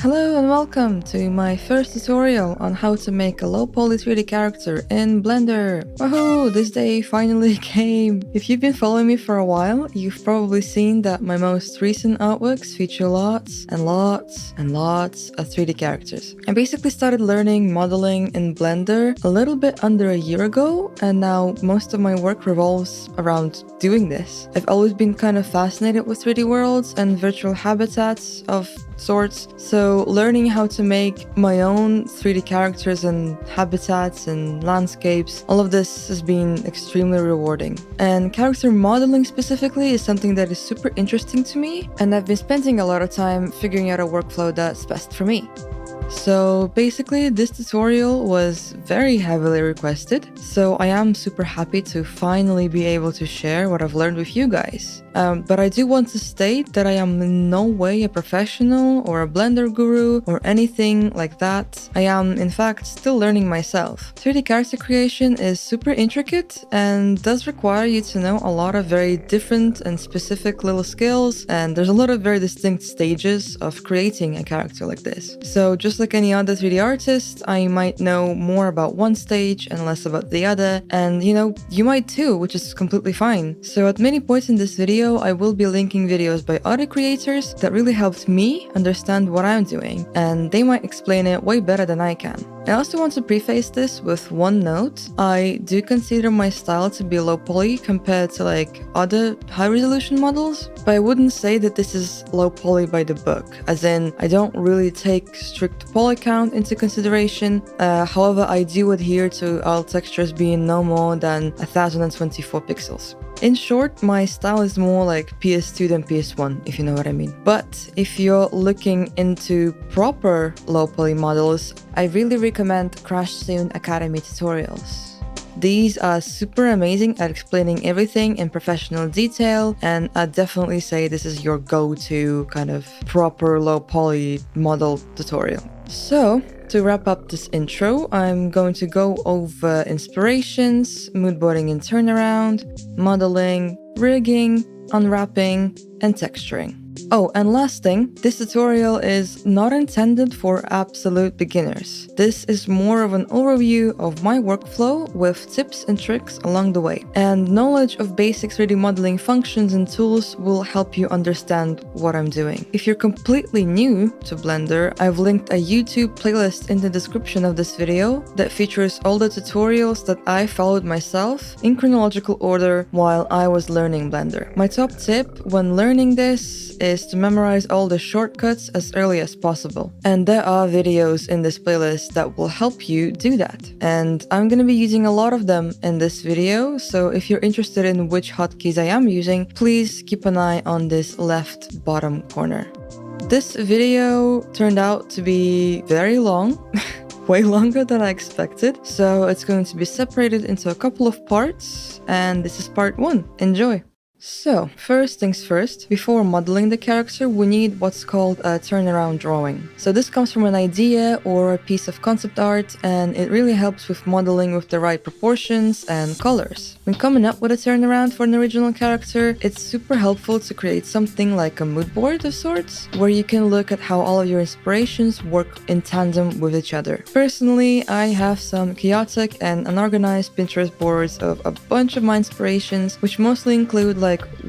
Hello and welcome to my first tutorial on how to make a low poly 3D character in Blender. Woohoo! This day finally came! If you've been following me for a while, you've probably seen that my most recent artworks feature lots of 3D characters. I basically started learning modeling in Blender a little bit under a year ago, and now most of my work revolves around doing this. I've always been kind of fascinated with 3D worlds and virtual habitats of sorts, so learning how to make my own 3D characters and habitats and landscapes, all of this has been extremely rewarding. And character modeling specifically is something that is super interesting to me, and I've been spending a lot of time figuring out a workflow that's best for me. So basically this tutorial was very heavily requested, so I am super happy to finally be able to share what I've learned with you guys. But I do want to state that I am in no way a professional or a Blender guru or anything like that. I am in fact still learning myself. 3D character creation is super intricate and does require you to know a lot of very different and specific little skills, and there's a lot of very distinct stages of creating a character like this. So just like any other 3D artist, I might know more about one stage and less about the other, and you might too, which is completely fine. So at many points in this video, I will be linking videos by other creators that really helped me understand what I'm doing, and they might explain it way better than I can. I also want to preface this with one note. I do consider my style to be low poly compared to other high resolution models, but I wouldn't say that this is low poly by the book, as in I don't really take strict poly count into consideration. However, I do adhere to all textures being no more than 1024 pixels. In short, my style is more like PS2 than PS1, if you know what I mean. But if you're looking into proper low poly models, I really recommend Crash Soon Academy tutorials. These are super amazing at explaining everything in professional detail, and I'd definitely say this is your go-to kind of proper low poly model tutorial. So, to wrap up this intro, I'm going to go over inspirations, moodboarding and turnaround, modeling, rigging, unwrapping, and texturing. Oh, and last thing, this tutorial is not intended for absolute beginners. This is more of an overview of my workflow with tips and tricks along the way. And knowledge of basic 3D modeling functions and tools will help you understand what I'm doing. If you're completely new to Blender, I've linked a YouTube playlist in the description of this video that features all the tutorials that I followed myself in chronological order while I was learning Blender. My top tip when learning this is to memorize all the shortcuts as early as possible. And there are videos in this playlist that will help you do that. And I'm gonna be using a lot of them in this video, so if you're interested in which hotkeys I am using, please keep an eye on this left bottom corner. This video turned out to be very long. Way longer than I expected, so it's going to be separated into a couple of parts, and this is part 1. Enjoy! So, first things first, before modeling the character, we need what's called a turnaround drawing. So this comes from an idea or a piece of concept art, and it really helps with modeling with the right proportions and colors. When coming up with a turnaround for an original character, it's super helpful to create something like a mood board of sorts, where you can look at how all of your inspirations work in tandem with each other. Personally, I have some chaotic and unorganized Pinterest boards of a bunch of my inspirations, which mostly include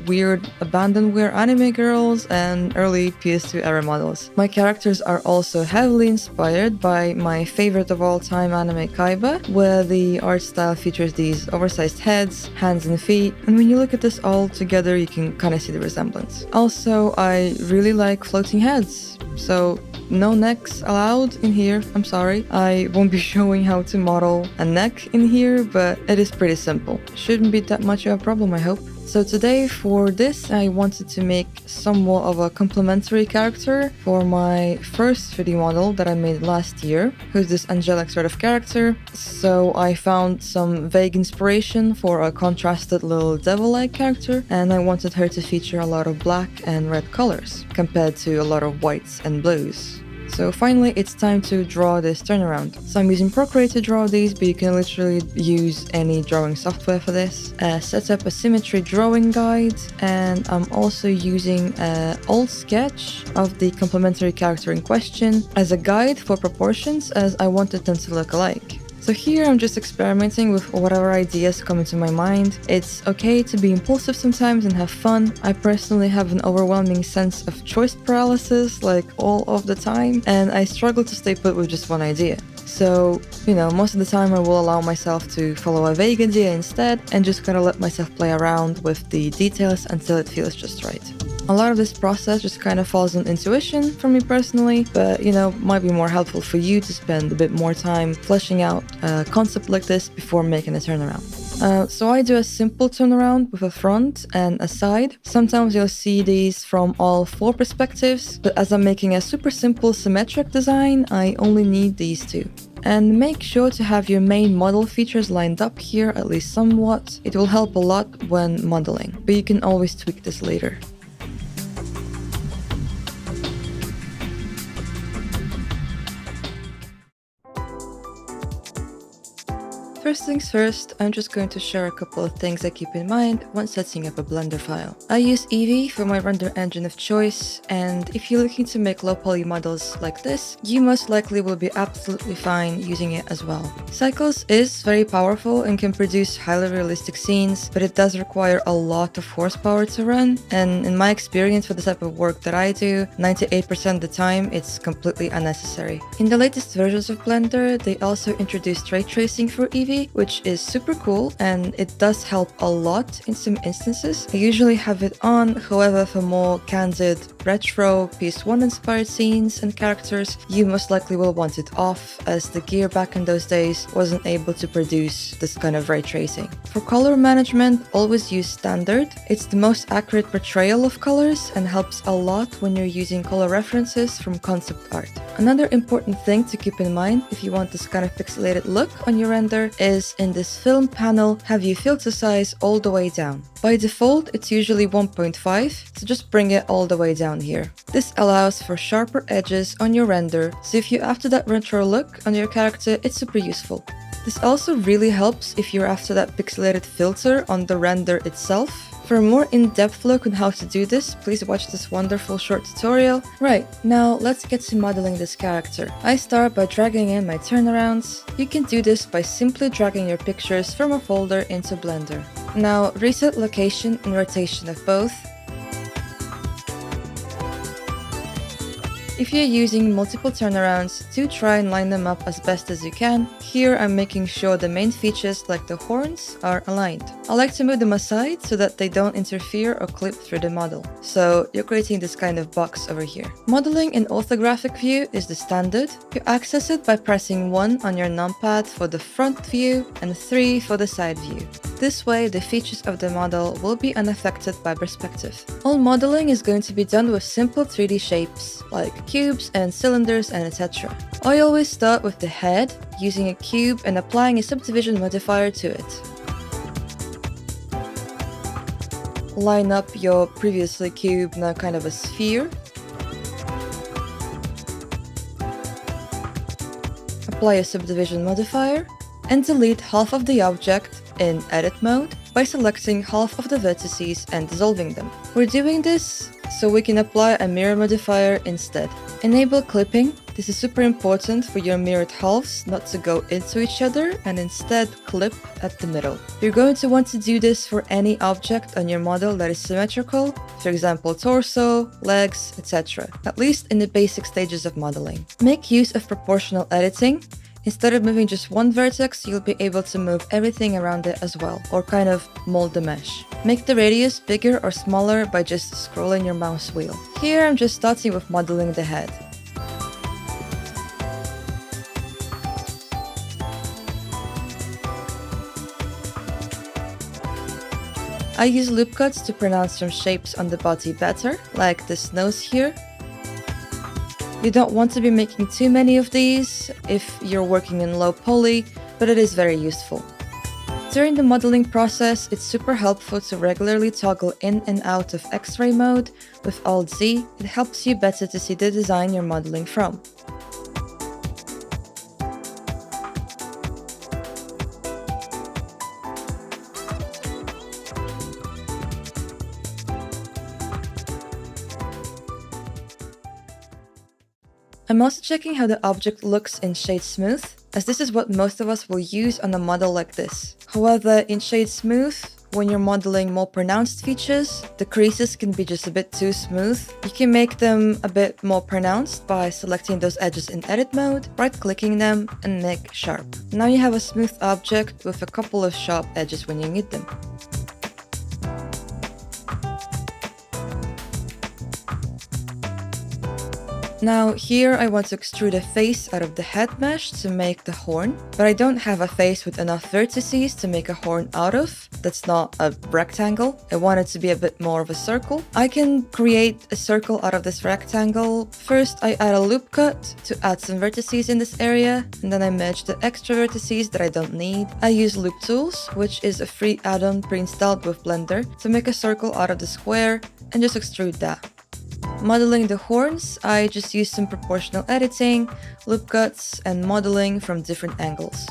weird abandonware anime girls and early PS2 era models. My characters are also heavily inspired by my favorite of all time anime Kaiba, where the art style features these oversized heads, hands and feet, and when you look at this all together you can kind of see the resemblance. Also, I really like floating heads, so no necks allowed in here, I'm sorry. I won't be showing how to model a neck in here, but it is pretty simple. Shouldn't be that much of a problem, I hope. So today for this I wanted to make somewhat of a complementary character for my first 3D model that I made last year, who's this angelic sort of character. So I found some vague inspiration for a contrasted little devil-like character, and I wanted her to feature a lot of black and red colors compared to a lot of whites and blues. So finally, it's time to draw this turnaround. So I'm using Procreate to draw these, but you can literally use any drawing software for this. Set up a symmetry drawing guide, and I'm also using an old sketch of the complementary character in question as a guide for proportions, as I wanted them to look alike. So here I'm just experimenting with whatever ideas come into my mind. It's okay to be impulsive sometimes and have fun. I personally have an overwhelming sense of choice paralysis like all of the time, and I struggle to stay put with just one idea. So, most of the time I will allow myself to follow a vague idea instead and just kind of let myself play around with the details until it feels just right. A lot of this process just kind of falls on intuition for me personally, but might be more helpful for you to spend a bit more time fleshing out a concept like this before making a turnaround. So I do a simple turnaround with a front and a side. Sometimes you'll see these from all 4 perspectives, but as I'm making a super simple symmetric design, I only need these 2. And make sure to have your main model features lined up here at least somewhat. It will help a lot when modeling, but you can always tweak this later. First things first, I'm just going to share a couple of things I keep in mind when setting up a Blender file. I use Eevee for my render engine of choice, and if you're looking to make low poly models like this, you most likely will be absolutely fine using it as well. Cycles is very powerful and can produce highly realistic scenes, but it does require a lot of horsepower to run, and in my experience for the type of work that I do, 98% of the time it's completely unnecessary. In the latest versions of Blender, they also introduced ray tracing for Eevee, which is super cool, and it does help a lot in some instances. I usually have it on, however for more candid, retro, PS1 inspired scenes and characters, you most likely will want it off, as the gear back in those days wasn't able to produce this kind of ray tracing. For color management, always use standard. It's the most accurate portrayal of colors and helps a lot when you're using color references from concept art. Another important thing to keep in mind if you want this kind of pixelated look on your render is in this film panel, have your filter size all the way down. By default, it's usually 1.5, so just bring it all the way down here. This allows for sharper edges on your render, so if you're after that retro look on your character, it's super useful. This also really helps if you're after that pixelated filter on the render itself. For a more in-depth look on how to do this, please watch this wonderful short tutorial. Right, now let's get to modeling this character. I start by dragging in my turnarounds. You can do this by simply dragging your pictures from a folder into Blender. Now reset location and rotation of both. If you're using multiple turnarounds, do try and line them up as best as you can. Here I'm making sure the main features like the horns are aligned. I like to move them aside so that they don't interfere or clip through the model. So you're creating this kind of box over here. Modeling in orthographic view is the standard. You access it by pressing 1 on your numpad for the front view and 3 for the side view. This way, the features of the model will be unaffected by perspective. All modeling is going to be done with simple 3D shapes, like cubes and cylinders and etc. I always start with the head, using a cube and applying a subdivision modifier to it. Line up your previously cube, now kind of a sphere. Apply a subdivision modifier, and delete half of the object in edit mode by selecting half of the vertices and dissolving them. We're doing this so we can apply a mirror modifier instead. Enable clipping. This is super important for your mirrored halves not to go into each other and instead clip at the middle. You're going to want to do this for any object on your model that is symmetrical, for example torso, legs, etc., at least in the basic stages of modeling. Make use of proportional editing. Instead of moving just one vertex, you'll be able to move everything around it as well, or kind of mold the mesh. Make the radius bigger or smaller by just scrolling your mouse wheel. Here I'm just starting with modeling the head. I use loop cuts to pronounce some shapes on the body better, like this nose here. You don't want to be making too many of these if you're working in low poly, but it is very useful. During the modeling process, it's super helpful to regularly toggle in and out of X-ray mode. With Alt-Z, it helps you better to see the design you're modeling from. I'm also checking how the object looks in Shade Smooth, as this is what most of us will use on a model like this. However, in Shade Smooth, when you're modeling more pronounced features, the creases can be just a bit too smooth. You can make them a bit more pronounced by selecting those edges in edit mode, right-clicking them, and make sharp. Now you have a smooth object with a couple of sharp edges when you need them. Now here I want to extrude a face out of the head mesh to make the horn, but I don't have a face with enough vertices to make a horn out of. That's not a rectangle. I want it to be a bit more of a circle. I can create a circle out of this rectangle. First I add a loop cut to add some vertices in this area, and then I merge the extra vertices that I don't need. I use Loop Tools, which is a free add-on pre-installed with Blender, to make a circle out of the square and just extrude that. Modeling the horns, I just use some proportional editing, loop cuts, and modeling from different angles.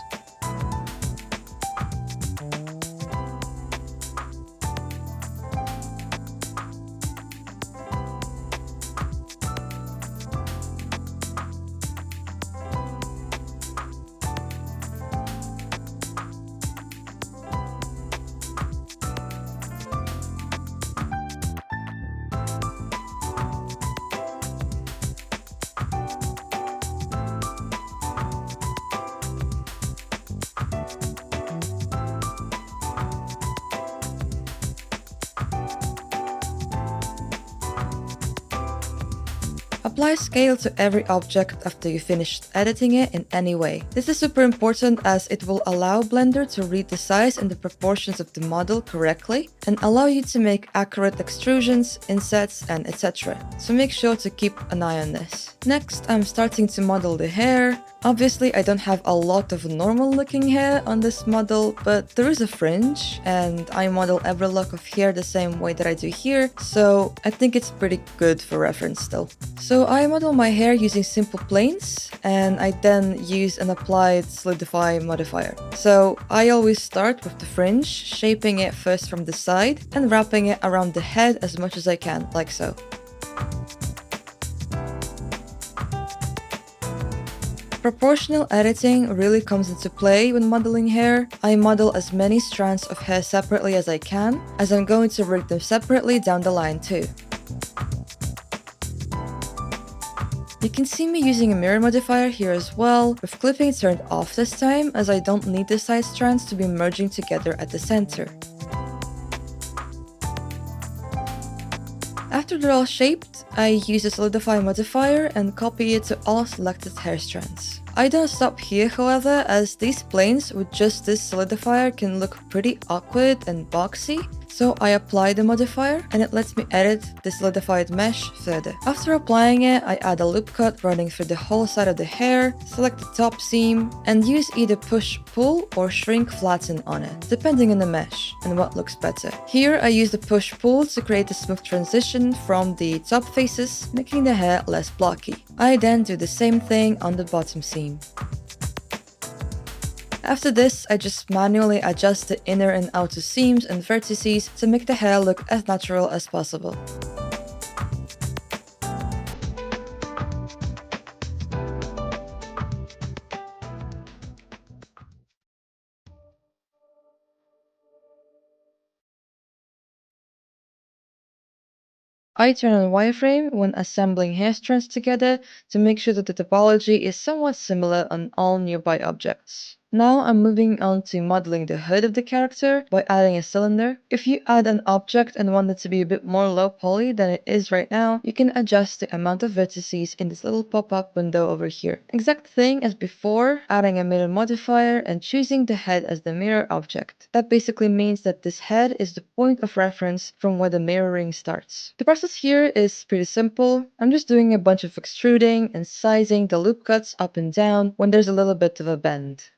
Apply scale to every object after you finished editing it in any way. This is super important as it will allow Blender to read the size and the proportions of the model correctly and allow you to make accurate extrusions, insets, and etc. So make sure to keep an eye on this. Next, I'm starting to model the hair. Obviously, I don't have a lot of normal looking hair on this model, but there is a fringe, and I model every lock of hair the same way that I do here, so I think it's pretty good for reference still. So I model my hair using simple planes, and I then use an applied solidify modifier. So I always start with the fringe, shaping it first from the side, and wrapping it around the head as much as I can, like so. Proportional editing really comes into play when modeling hair. I model as many strands of hair separately as I can, as I'm going to rig them separately down the line too. You can see me using a mirror modifier here as well, with clipping turned off this time, as I don't need the side strands to be merging together at the center. After they're all shaped, I use a solidify modifier and copy it to all selected hair strands. I don't stop here, however, as these planes with just this solidifier can look pretty awkward and boxy, so I apply the modifier and it lets me edit the solidified mesh further. After applying it, I add a loop cut running through the whole side of the hair, select the top seam, and use either push pull or shrink flatten on it, depending on the mesh and what looks better. Here I use the push pull to create a smooth transition from the top faces, making the hair less blocky. I then do the same thing on the bottom seam. After this, I just manually adjust the inner and outer seams and vertices to make the hair look as natural as possible. I turn on wireframe when assembling hair strands together to make sure that the topology is somewhat similar on all nearby objects. Now I'm moving on to modeling the hood of the character by adding a cylinder. If you add an object and want it to be a bit more low poly than it is right now, you can adjust the amount of vertices in this little pop-up window over here. Exact thing as before, adding a mirror modifier and choosing the head as the mirror object. That basically means that this head is the point of reference from where the mirroring starts. The process here is pretty simple. I'm just doing a bunch of extruding and sizing the loop cuts up and down when there's a little bit of a bend.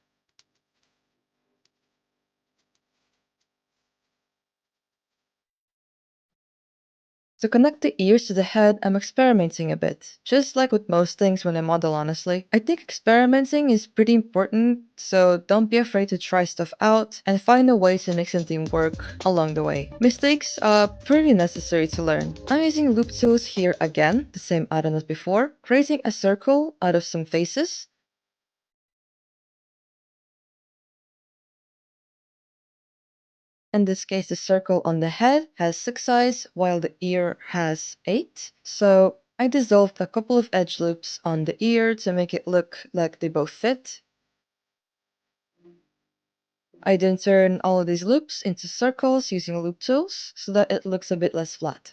To connect the ears to the head, I'm experimenting a bit. Just like with most things when I model, honestly. I think experimenting is pretty important, so don't be afraid to try stuff out and find a way to make something work along the way. Mistakes are pretty necessary to learn. I'm using loop tools here again, the same item as before, creating a circle out of some faces. In this case, the circle on the head has 6 eyes, while the ear has 8. So I dissolved a couple of edge loops on the ear to make it look like they both fit. I then turn all of these loops into circles using loop tools so that it looks a bit less flat.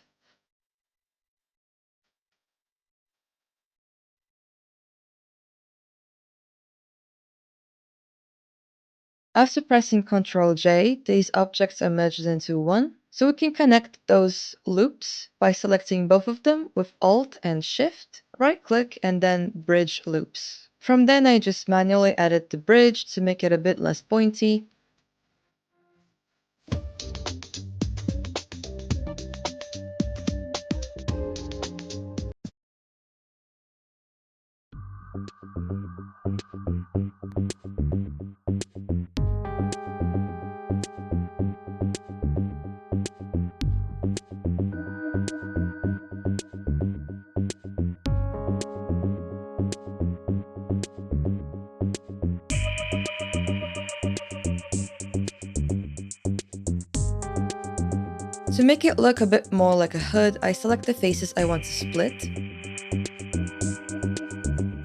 After pressing Ctrl J, these objects are merged into one, so we can connect those loops by selecting both of them with Alt and Shift, right-click, and then Bridge Loops. From then I just manually edit the bridge to make it a bit less pointy. To make it look a bit more like a hood, I select the faces I want to split.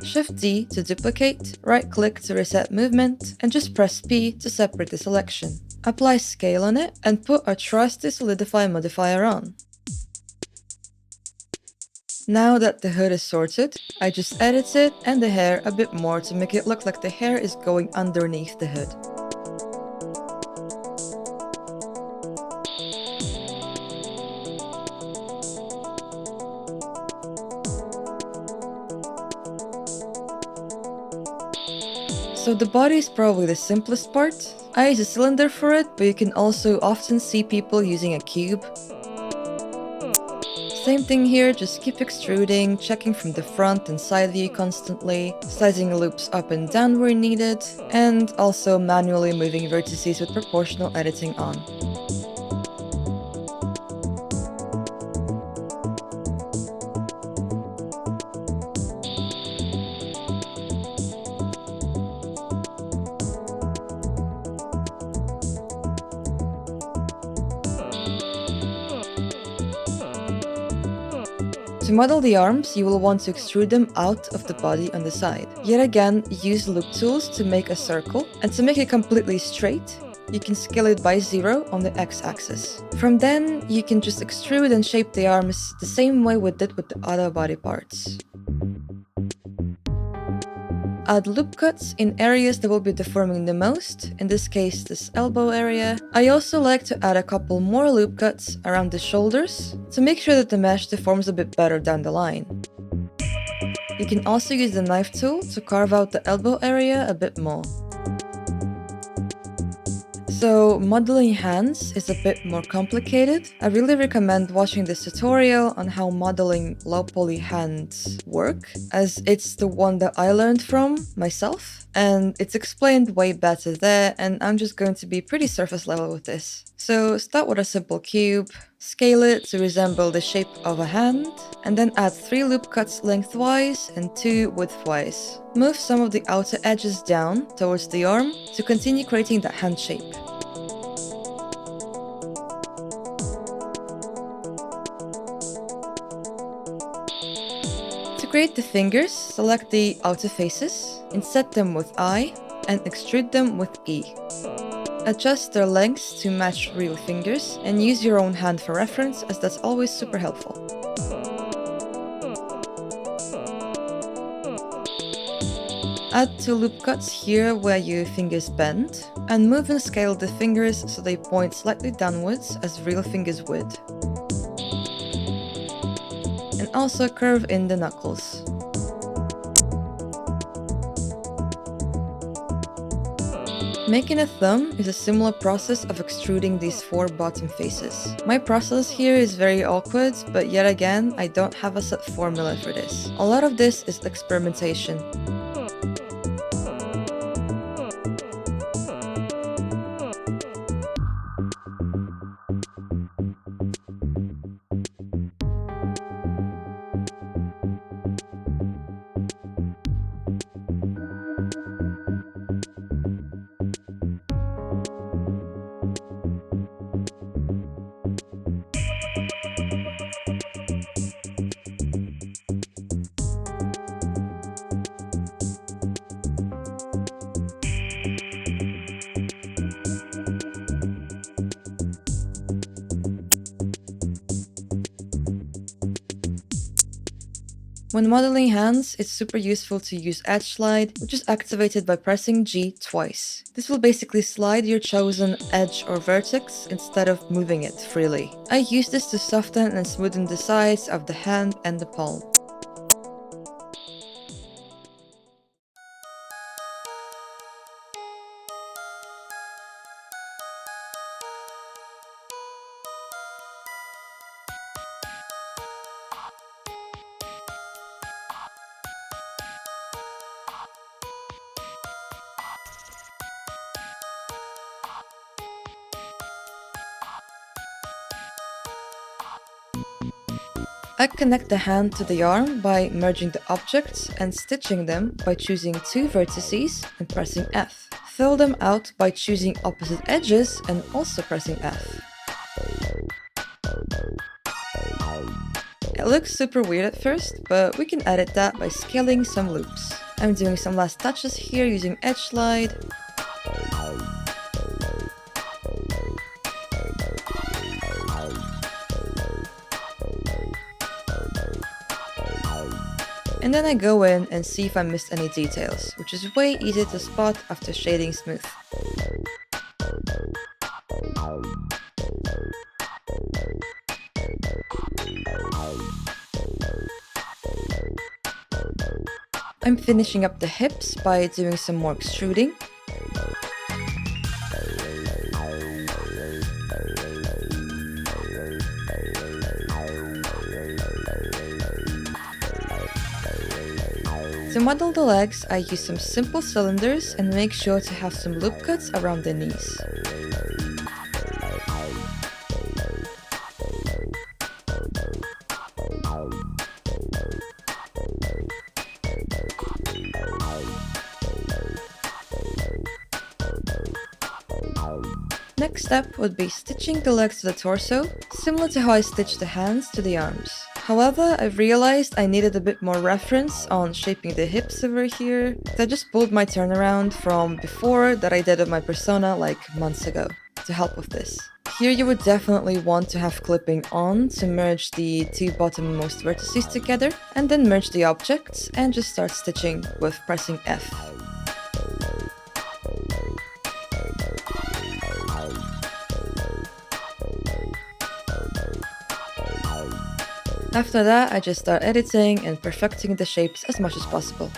Shift D to duplicate, right-click to reset movement, and just press P to separate the selection. Apply scale on it, and put a trusty solidify modifier on. Now that the hood is sorted, I just edit it and the hair a bit more to make it look like the hair is going underneath the hood. So the body is probably the simplest part. I use a cylinder for it, but you can also often see people using a cube. Same thing here, just keep extruding, checking from the front and side view constantly, sizing loops up and down where needed, and also manually moving vertices with proportional editing on. To model the arms, you will want to extrude them out of the body on the side. Yet again, use loop tools to make a circle, and to make it completely straight, you can scale it by 0 on the x-axis. From then, you can just extrude and shape the arms the same way we did with the other body parts. Add loop cuts in areas that will be deforming the most, in this case this elbow area. I also like to add a couple more loop cuts around the shoulders to make sure that the mesh deforms a bit better down the line. You can also use the knife tool to carve out the elbow area a bit more. So modeling hands is a bit more complicated. I really recommend watching this tutorial on how modeling low poly hands work, as it's the one that I learned from myself, and it's explained way better there, and I'm just going to be pretty surface level with this. So start with a simple cube, scale it to resemble the shape of a hand, and then add 3 loop cuts lengthwise and 2 widthwise. Move some of the outer edges down towards the arm to continue creating that hand shape. To create the fingers, select the outer faces, inset them with I, and extrude them with E. Adjust their lengths to match real fingers, and use your own hand for reference, as that's always super helpful. Add 2 loop cuts here where your fingers bend, and move and scale the fingers so they point slightly downwards as real fingers would. And also curve in the knuckles. Making a thumb is a similar process of extruding these 4 bottom faces. My process here is very awkward, but yet again, I don't have a set formula for this. A lot of this is experimentation. When modeling hands, it's super useful to use Edge Slide, which is activated by pressing G twice. This will basically slide your chosen edge or vertex instead of moving it freely. I use this to soften and smoothen the sides of the hand and the palm. I connect the hand to the arm by merging the objects and stitching them by choosing 2 vertices and pressing F. Fill them out by choosing opposite edges and also pressing F. It looks super weird at first, but we can edit that by scaling some loops. I'm doing some last touches here using Edge Slide. And then I go in and see if I missed any details, which is way easier to spot after shading smooth. I'm finishing up the hips by doing some more extruding. To model the legs, I use some simple cylinders and make sure to have some loop cuts around the knees. Next step would be stitching the legs to the torso, similar to how I stitched the hands to the arms. However, I've realized I needed a bit more reference on shaping the hips over here. I just pulled my turnaround from before that I did of my persona like months ago to help with this. Here you would definitely want to have clipping on to merge the 2 bottommost vertices together, and then merge the objects and just start stitching with pressing F. After that, I just start editing and perfecting the shapes as much as possible.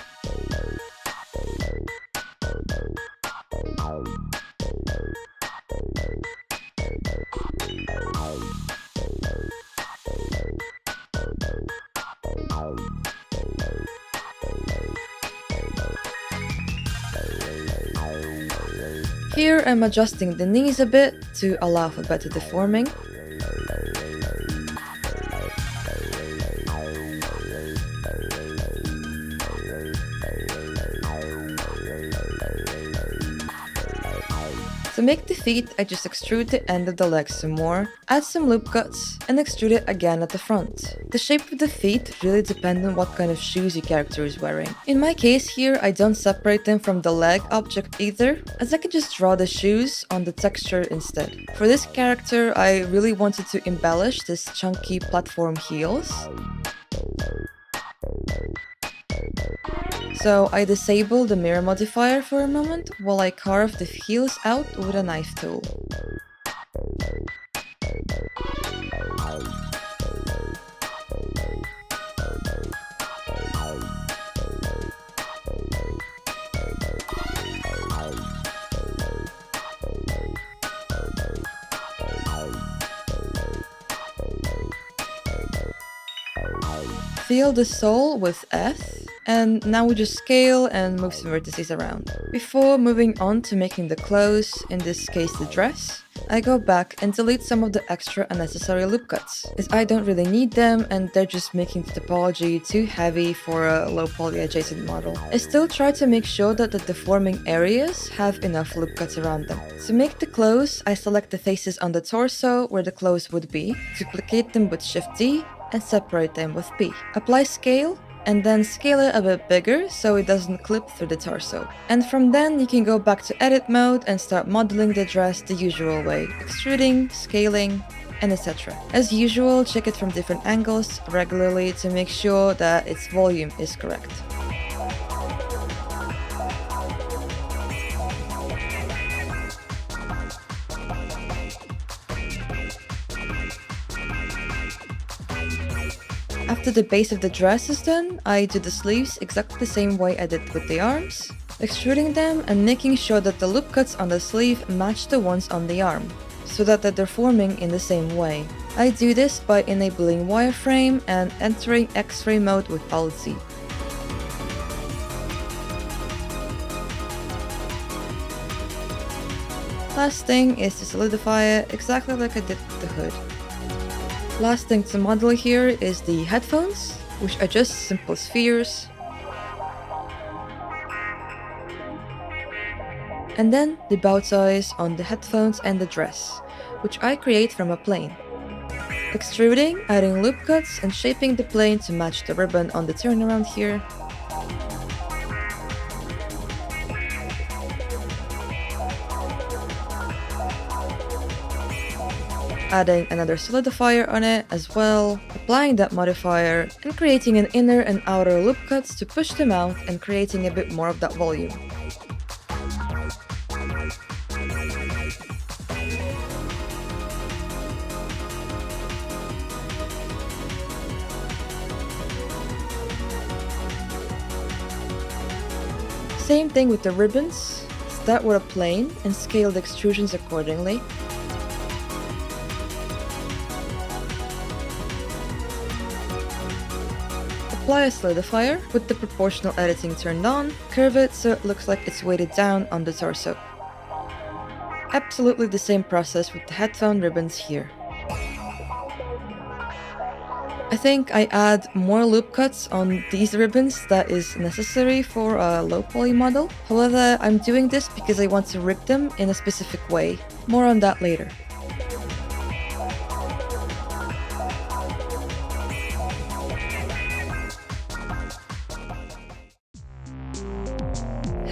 Here I'm adjusting the knees a bit to allow for better deforming. To make the feet, I just extrude the end of the legs some more, add some loop cuts, and extrude it again at the front. The shape of the feet really depends on what kind of shoes your character is wearing. In my case here, I don't separate them from the leg object either, as I can just draw the shoes on the texture instead. For this character, I really wanted to embellish this chunky platform heels. So I disable the mirror modifier for a moment while I carve the heels out with a knife tool. fill the sole with F, and now we just scale and move some vertices around. Before moving on to making the clothes, in this case the dress, I go back and delete some of the extra unnecessary loop cuts, as I don't really need them and they're just making the topology too heavy for a low poly adjacent model. I still try to make sure that the deforming areas have enough loop cuts around them. To make the clothes, I select the faces on the torso where the clothes would be, duplicate them with Shift D, and separate them with P. Apply scale, and then scale it a bit bigger so it doesn't clip through the torso. And from then you can go back to edit mode and start modeling the dress the usual way, extruding, scaling, and etc. As usual, check it from different angles regularly to make sure that its volume is correct. After the base of the dress is done, I do the sleeves exactly the same way I did with the arms, extruding them and making sure that the loop cuts on the sleeve match the ones on the arm, so that they're forming in the same way. I do this by enabling wireframe and entering X-ray mode with Alt-Z. Last thing is to solidify it exactly like I did with the hood. Last thing to model here is the headphones, which are just simple spheres. And then the bow ties on the headphones and the dress, which I create from a plane. Extruding, adding loop cuts and shaping the plane to match the ribbon on the turnaround here. Adding another solidifier on it as well, applying that modifier, and creating an inner and outer loop cuts to push them out and creating a bit more of that volume. Same thing with the ribbons, start with a plane and scale the extrusions accordingly. Apply a solidifier with the proportional editing turned on, curve it so it looks like it's weighted down on the torso. Absolutely the same process with the headphone ribbons here. I think I add more loop cuts on these ribbons that is necessary for a low poly model. However, I'm doing this because I want to rip them in a specific way. More on that later.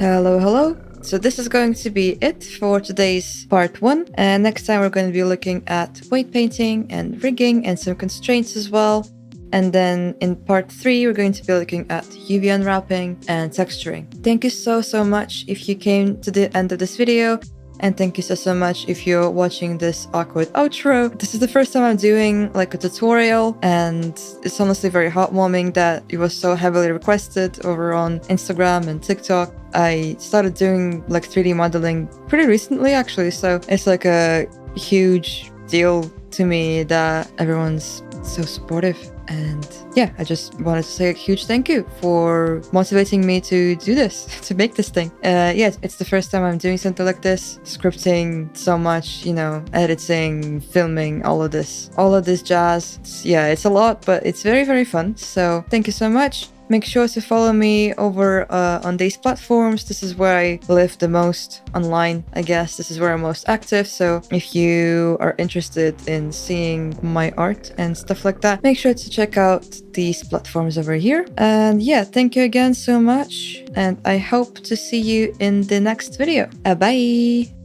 Hello. So this is going to be it for today's part 1, and next time we're going to be looking at weight painting and rigging and some constraints as well. And then in part 3 we're going to be looking at UV unwrapping and texturing. Thank you so much if you came to the end of this video, and thank you so much if you're watching this awkward outro. This is the first time I'm doing like a tutorial, and it's honestly very heartwarming that it was so heavily requested over on Instagram and TikTok. I started doing like 3D modeling pretty recently actually, so it's like a huge deal to me that everyone's so supportive. And yeah, I just wanted to say a huge thank you for motivating me to do this, to make this thing. Yeah, it's the first time I'm doing something like this, scripting so much, you know, editing, filming, all of this jazz. It's a lot, but it's very fun. So thank you so much. Make sure to follow me over on these platforms. This is where I live the most online, I guess. This is where I'm most active. So if you are interested in seeing my art and stuff like that, make sure to check out these platforms over here. And yeah, thank you again so much. And I hope to see you in the next video. Bye!